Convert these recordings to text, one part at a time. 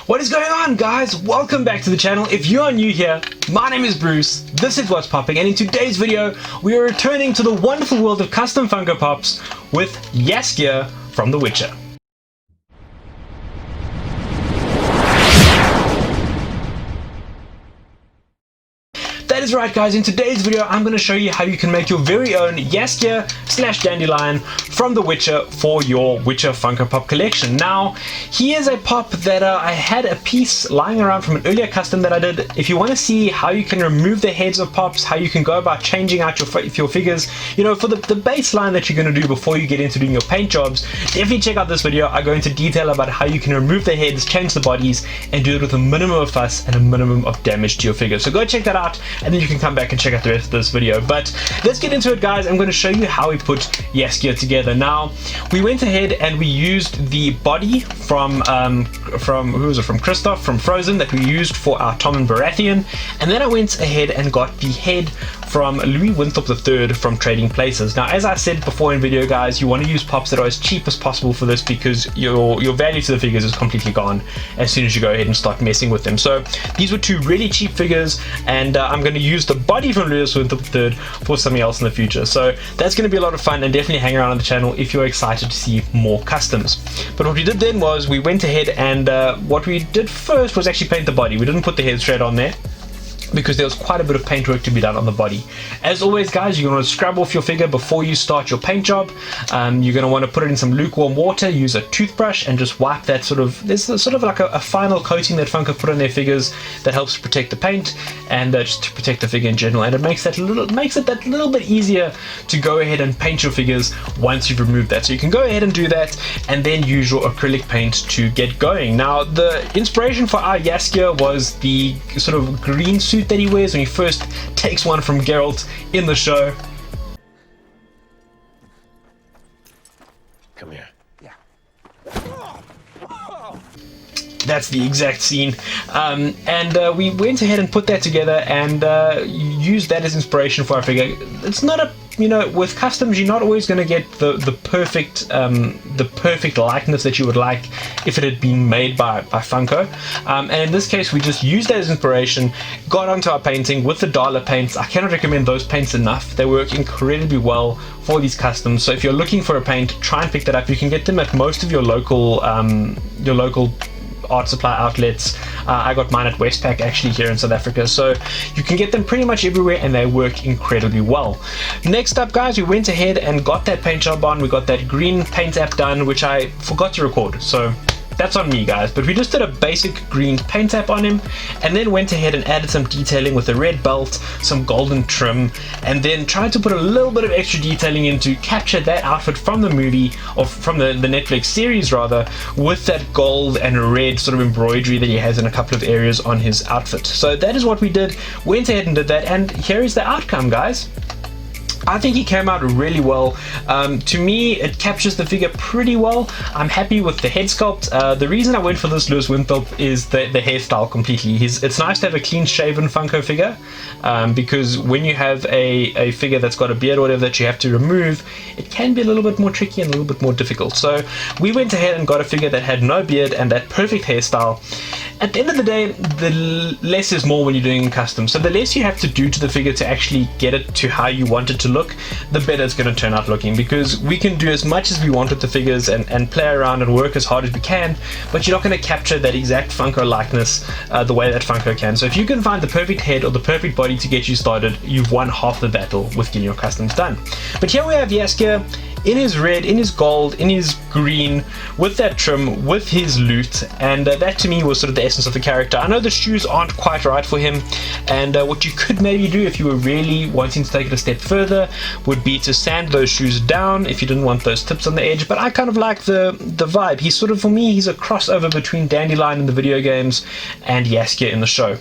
What is going on, guys? Welcome back to the channel. If you are new here, my name is Bruce, this is What's Popping, and in today's video we are returning to the wonderful world of custom Funko Pops with Jaskier from The Witcher. That is right, guys. In today's video I'm going to show you how you can make your very own Jaskier / Dandelion from The Witcher for your Witcher Funko Pop collection. Now, here's a pop that I had a piece lying around from an earlier custom that I did. If you want to see how you can remove the heads of pops, how you can go about changing out your figures, you know, for the baseline that you're going to do before you get into doing your paint jobs, definitely check out this video. I go into detail about how you can remove the heads, change the bodies, and do it with a minimum of fuss and a minimum of damage to your figure. So go check that out, and then you can come back and check out the rest of this video. But let's get into it, guys. I'm going to show you how we put Jaskier together. Now, we went ahead and we used the body from who was it? From Kristoff from Frozen that we used for our Tom and Baratheon, and then I went ahead and got the head from Louis Winthrop III from Trading Places. Now, as I said before in video, guys, you want to use pops that are as cheap as possible for this, because your value to the figures is completely gone as soon as you go ahead and start messing with them. So these were two really cheap figures, and I'm going to use the body from Louis Winthrop III for something else in the future. So that's going to be a lot of fun, and definitely hang around on the channel if you're excited to see more customs. But what we did then was we went ahead and what we did first was actually paint the body. We didn't put the head straight on there, because there was quite a bit of paint work to be done on the body. As always, guys, you're going to scrub off your figure before you start your paint job. You're going to want to put it in some lukewarm water, use a toothbrush, and just wipe that there's sort of like a final coating that Funko put on their figures that helps protect the paint and just to protect the figure in general, and it makes it that little bit easier to go ahead and paint your figures once you've removed that. So you can go ahead and do that, and then use your acrylic paint to get going. Now, the inspiration for our Jaskier was the sort of green suit that he wears when he first takes one from Geralt in the show. Come here. Yeah. That's the exact scene, and we went ahead and put that together and used that as inspiration for our figure. It's not a, you know, with customs you're not always going to get the perfect likeness that you would like if it had been made by Funko, and in this case we just used that as inspiration, got onto our painting with the Dala paints. I cannot recommend those paints enough. They work incredibly well for these customs. So if you're looking for a paint, try and pick that up. You can get them at most of your local art supply outlets. I got mine at Westpac actually here in South Africa, so you can get them pretty much everywhere, and they work incredibly well. Next up, guys, we went ahead and got that paint job on. We got that green paint app done, which I forgot to record, so that's on me, guys. But we just did a basic green paint app on him, and then went ahead and added some detailing with a red belt, some golden trim, and then tried to put a little bit of extra detailing in to capture that outfit from the movie, or from the Netflix series rather, with that gold and red sort of embroidery that he has in a couple of areas on his outfit. So that is what we did. Went ahead and did that, and here is the outcome, guys. I think he came out really well. To me, it captures the figure pretty well. I'm happy with the head sculpt. The reason I went for this Louis Winthrop is the hairstyle completely. It's nice to have a clean-shaven Funko figure, because when you have a figure that's got a beard or whatever that you have to remove, it can be a little bit more tricky and a little bit more difficult. So we went ahead and got a figure that had no beard and that perfect hairstyle. At the end of the day, the less is more when you're doing custom. So the less you have to do to the figure to actually get it to how you want it to look, the better it's going to turn out looking, because we can do as much as we want with the figures and play around and work as hard as we can, but you're not going to capture that exact Funko likeness the way that Funko can. So if you can find the perfect head or the perfect body to get you started, you've won half the battle with getting your customs done. But here we have Jaskier in his red, in his gold, in his green, with that trim, with his loot, and that to me was sort of the essence of the character. I know the shoes aren't quite right for him, and what you could maybe do if you were really wanting to take it a step further would be to sand those shoes down if you didn't want those tips on the edge. But I kind of like the vibe. He's sort of, for me, he's a crossover between Dandelion in the video games and Jaskier in the show.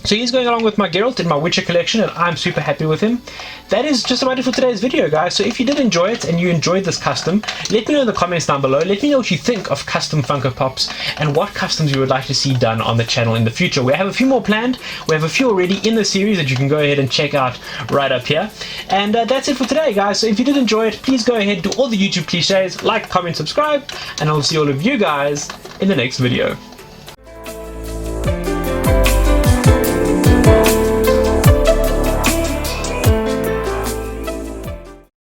So he's going along with my Geralt in my Witcher collection, and I'm super happy with him. That is just about it for today's video, guys. So if you did enjoy it and you enjoyed this custom, let me know in the comments down below. Let me know what you think of custom Funko Pops and what customs you would like to see done on the channel in the future. We have a few more planned. We have a few already in the series that you can go ahead and check out right up here. And that's it for today, guys. So if you did enjoy it, please go ahead, do all the YouTube cliches, like, comment, subscribe, and I'll see all of you guys in the next video.